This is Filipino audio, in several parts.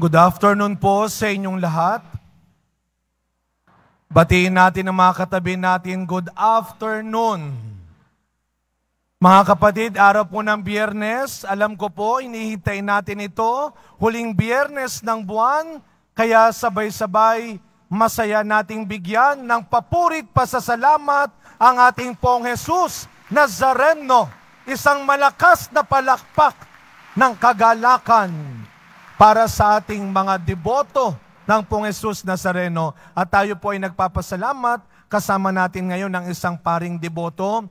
Good afternoon po sa inyong lahat. Batiin natin ang mga katabi natin, good afternoon. Mga kapatid, araw po ng Biyernes, alam ko po, inihintay natin ito, huling Biyernes ng buwan, kaya sabay-sabay masaya nating bigyan ng papurit pasasalamat ang ating pong Jesus Nazareno, isang malakas na palakpak ng kagalakan para sa ating mga deboto ng pong Jesus Nazareno. At tayo po ay nagpapasalamat, kasama natin ngayon ng isang paring deboto,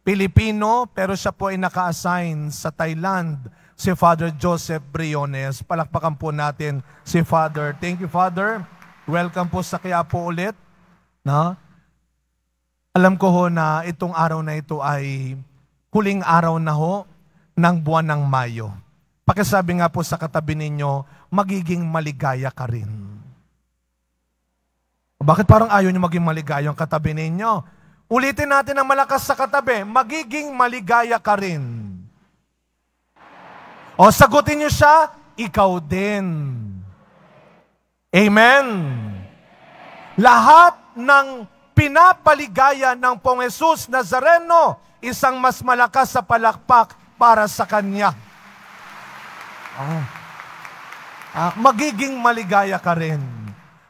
Pilipino, pero siya po ay naka-assign sa Thailand, si Father Joseph Briones. Palakpakan po natin si Father. Thank you, Father. Welcome po sa Quiapo ulit. No? Alam ko ho na itong araw na ito ay huling araw na ho ng buwan ng Mayo. Pakisabi nga po sa katabi ninyo, magiging maligaya ka rin. Bakit parang ayaw nyo maging maligaya ang katabi ninyo? Ulitin natin ang malakas sa katabi, magiging maligaya ka rin. O sagutin nyo siya, ikaw din. Amen. Lahat ng pinapaligaya ng pong Jesus Nazareno, isang mas malakas sa palakpak para sa Kanya. Magiging maligaya ka rin.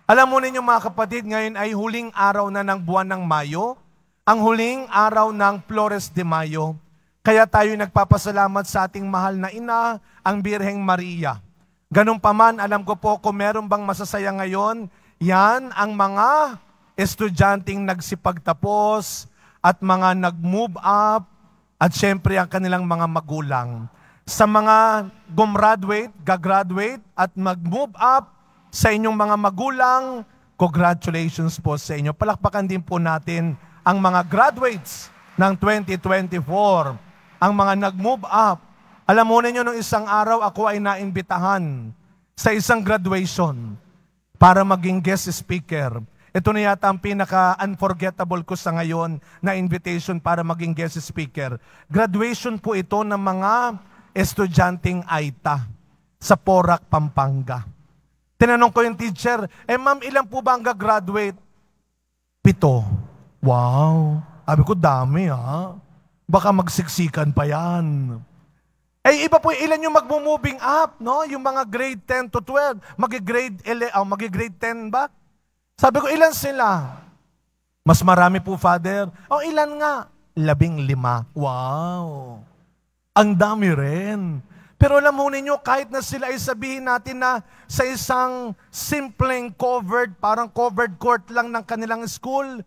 Alam mo ninyo mga kapatid, ngayon ay huling araw na ng buwan ng Mayo, ang huling araw ng Flores de Mayo. Kaya tayo nagpapasalamat sa ating mahal na ina, ang Birheng Maria. Ganun pa man, alam ko po kung meron bang masasaya ngayon, yan ang mga estudyanteng nagsipagtapos at mga nag-move up at syempre ang kanilang mga magulang. Sa mga gumraduate, gagraduate at mag-move up sa inyong mga magulang, congratulations po sa inyo. Palakpakan din po natin ang mga graduates ng 2024, ang mga nag-move up. Alam mo ninyo, nung isang araw ako ay naimbitahan sa isang graduation para maging guest speaker. Ito na yata ang pinaka-unforgettable ko sa ngayon na invitation para maging guest speaker. Graduation po ito ng mga estudyanteng AITA sa Porac, Pampanga. Tinanong ko yung teacher, ma'am, ilan po ba ang gagraduate? 7. Wow! Sabi ko, dami ha. Baka magsiksikan pa yan. Iba po ilan yung mag-moving up, no? Yung mga grade 10 to 12, magi-grade 10 ba? Sabi ko, ilan sila? Mas marami po, Father. Ilan nga? 15. Wow! Ang dami rin. Pero alam mo ninyo, kahit na sila ay sabihin natin na sa isang simpleng parang covered court lang ng kanilang school,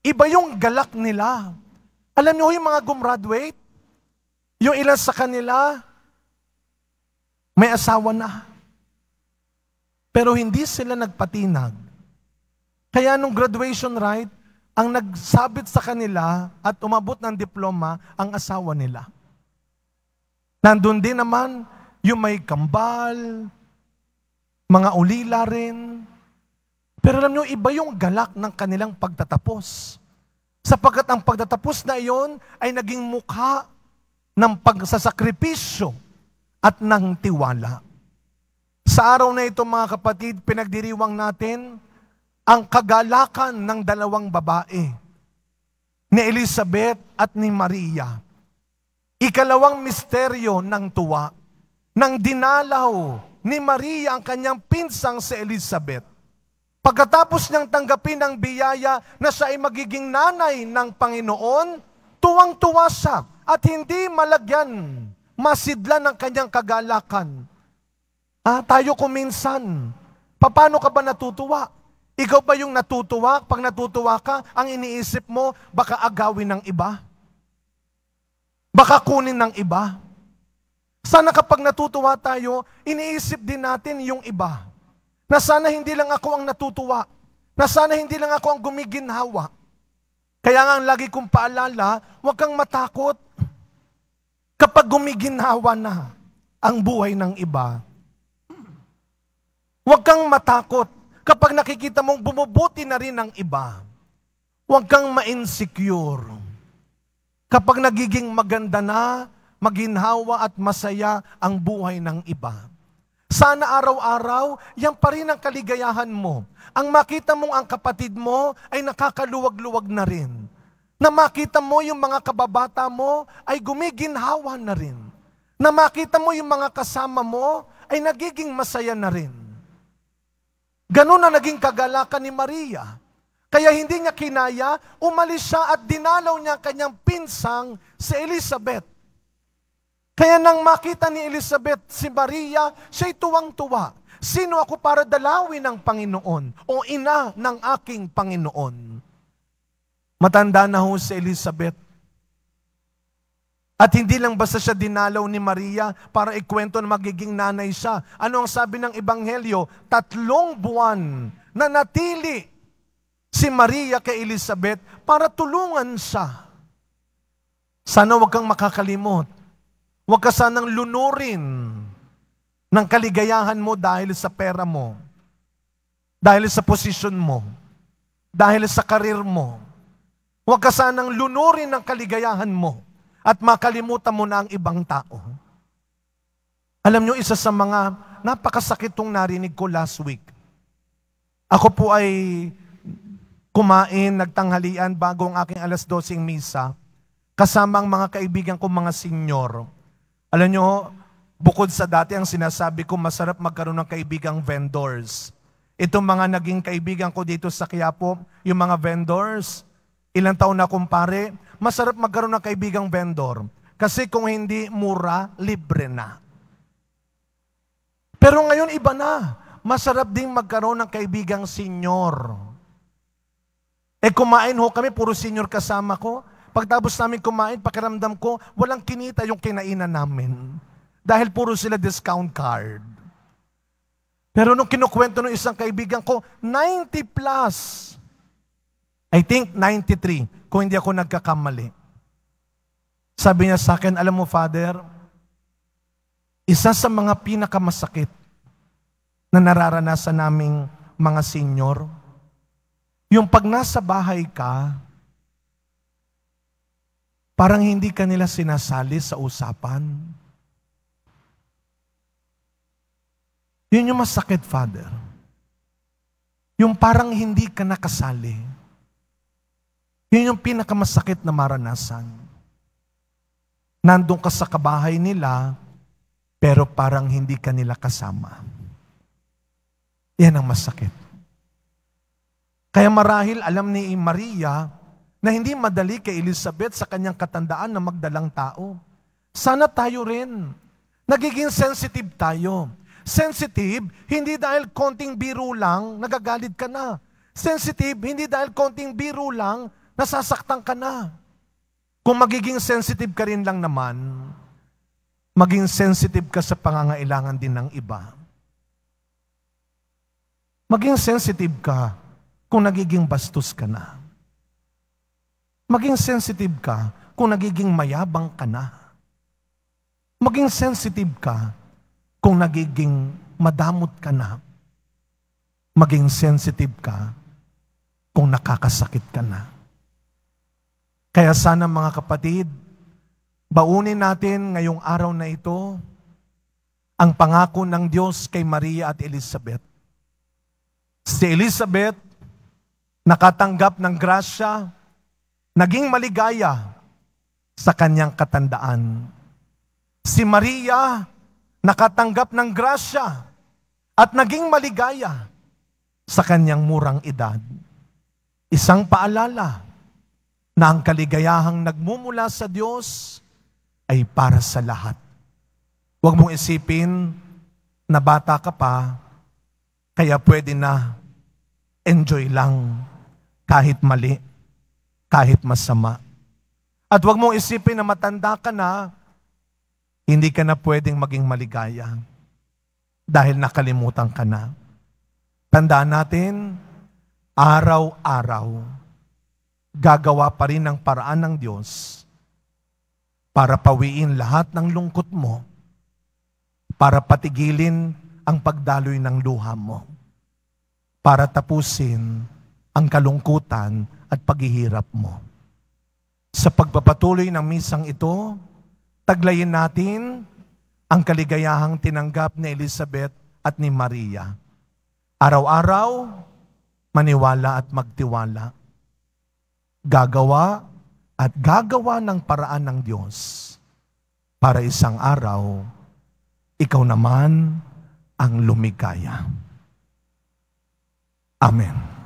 iba yung galak nila. Alam niyo yung mga gumraduate, yung ilan sa kanila, may asawa na. Pero hindi sila nagpatinag. Kaya nung graduation rite, ang nagsabit sa kanila at umabot ng diploma, ang asawa nila. Nandun din naman yung may kambal, mga ulila rin. Pero alam nyo, iba yung galak ng kanilang pagtatapos. Sapagkat ang pagtatapos na iyon ay naging mukha ng pagsasakripisyo at ng tiwala. Sa araw na ito mga kapatid, pinagdiriwang natin ang kagalakan ng dalawang babae, ni Elizabeth at ni Maria. Ikalawang misteryo ng tuwa, nang dinalaw ni Maria ang kanyang pinsang si Elizabeth. Pagkatapos niyang tanggapin ang biyaya na siya ay magiging nanay ng Panginoon, tuwang-tuwa siya at hindi malagyan, masidlan ng kanyang kagalakan. Tayo kuminsan, paano ka ba natutuwa? Ikaw ba yung natutuwa? Pag natutuwa ka, ang iniisip mo, baka agawin ng iba? Baka kunin ng iba. Sana kapag natutuwa tayo, iniisip din natin yung iba. Na sana hindi lang ako ang natutuwa. Na sana hindi lang ako ang gumiginhawa. Kaya nga ang lagi kong paalala, huwag kang matakot kapag gumiginhawa na ang buhay ng iba. Huwag kang matakot kapag nakikita mong bumubuti na rin ang iba. Huwag kang ma-insecure kapag nagiging maganda na, maginhawa at masaya ang buhay ng iba. Sana araw-araw, yan pa rin ang kaligayahan mo. Ang makita mong ang kapatid mo ay nakakaluwag-luwag na rin. Na makita mo yung mga kababata mo ay gumiginhawa na rin. Na makita mo yung mga kasama mo ay nagiging masaya na rin. Ganun na naging kagalakan ni Maria. Kaya hindi niya kinaya, umalis siya at dinalaw niya kanyang pinsang si Elizabeth. Kaya nang makita ni Elizabeth si Maria, siya'y tuwang-tuwa. Sino ako para dalawin ng Panginoon o ina ng aking Panginoon? Matanda na ho si Elizabeth. At hindi lang basta siya dinalaw ni Maria para ikwento na magiging nanay siya. Ano ang sabi ng Ebanghelyo? 3 buwan na natili si Maria kay Elizabeth para tulungan siya. Sana wag kang makakalimot. Huwag ka sanang lunurin ng kaligayahan mo dahil sa pera mo, dahil sa posisyon mo, dahil sa karir mo. Huwag ka sanang lunurin ng kaligayahan mo at makalimutan mo na ang ibang tao. Alam nyo, isa sa mga napakasakit tong narinig ko last week. Ako po ay kumain, nagtanghalian bago ang aking 12:00 misa, kasama ang mga kaibigan ko, mga senior. Alam nyo, bukod sa dati ang sinasabi ko, masarap magkaroon ng kaibigang vendors. Itong mga naging kaibigan ko dito sa Quiapo, yung mga vendors, ilang taon na kumpare, masarap magkaroon ng kaibigang vendor. Kasi kung hindi mura, libre na. Pero ngayon iba na. Masarap ding magkaroon ng kaibigang senior. Kumain ho kami, puro senior kasama ko. Pagtapos namin kumain, pakiramdam ko, walang kinita yung kinainan namin. Dahil puro sila discount card. Pero nung kinukwento ng isang kaibigan ko, 90 plus. I think 93, kung hindi ako nagkakamali. Sabi niya sa akin, alam mo Father, isa sa mga pinakamasakit na nararanasan naming mga senior, yung pag nasa bahay ka, parang hindi ka nila sinasali sa usapan. Yun yung masakit, Father. Yung parang hindi ka nakasali. Yun yung pinakamasakit na maranasan. Nandun ka sa kabahay nila, pero parang hindi ka nila kasama. Yan ang masakit. Kaya marahil alam ni Maria na hindi madali kay Elizabeth sa kanyang katandaan na magdalang tao. Sana tayo rin. Nagiging sensitive tayo. Sensitive, hindi dahil konting biro lang, nagagalit ka na. Sensitive, hindi dahil konting biro lang, nasasaktan ka na. Kung magiging sensitive ka rin lang naman, maging sensitive ka sa pangangailangan din ng iba. Maging sensitive ka kung nagiging bastos ka na. Maging sensitive ka kung nagiging mayabang ka na. Maging sensitive ka kung nagiging madamot ka na. Maging sensitive ka kung nakakasakit ka na. Kaya sana mga kapatid, baunin natin ngayong araw na ito ang pangako ng Diyos kay Maria at Elizabeth. Si Elizabeth, nakatanggap ng grasya, naging maligaya sa kanyang katandaan. Si Maria, nakatanggap ng grasya at naging maligaya sa kanyang murang edad. Isang paalala na ang kaligayahang nagmumula sa Diyos ay para sa lahat. Huwag mong isipin na bata ka pa, kaya pwede na enjoy lang kahit mali, kahit masama. At huwag mong isipin na matanda ka na, hindi ka na pwedeng maging maligaya dahil nakalimutan ka na. Tandaan natin, araw-araw, gagawa pa rin ng paraan ng Diyos para pawiin lahat ng lungkot mo, para patigilin ang pagdaloy ng luha mo, para tapusin ang kalungkutan at paghihirap mo. Sa pagpapatuloy ng misang ito, taglayin natin ang kaligayahang tinanggap ni Elizabeth at ni Maria. Araw-araw, maniwala at magtiwala. Gagawa at gagawa ng paraan ng Diyos para isang araw, ikaw naman ang lumikaya. Amen.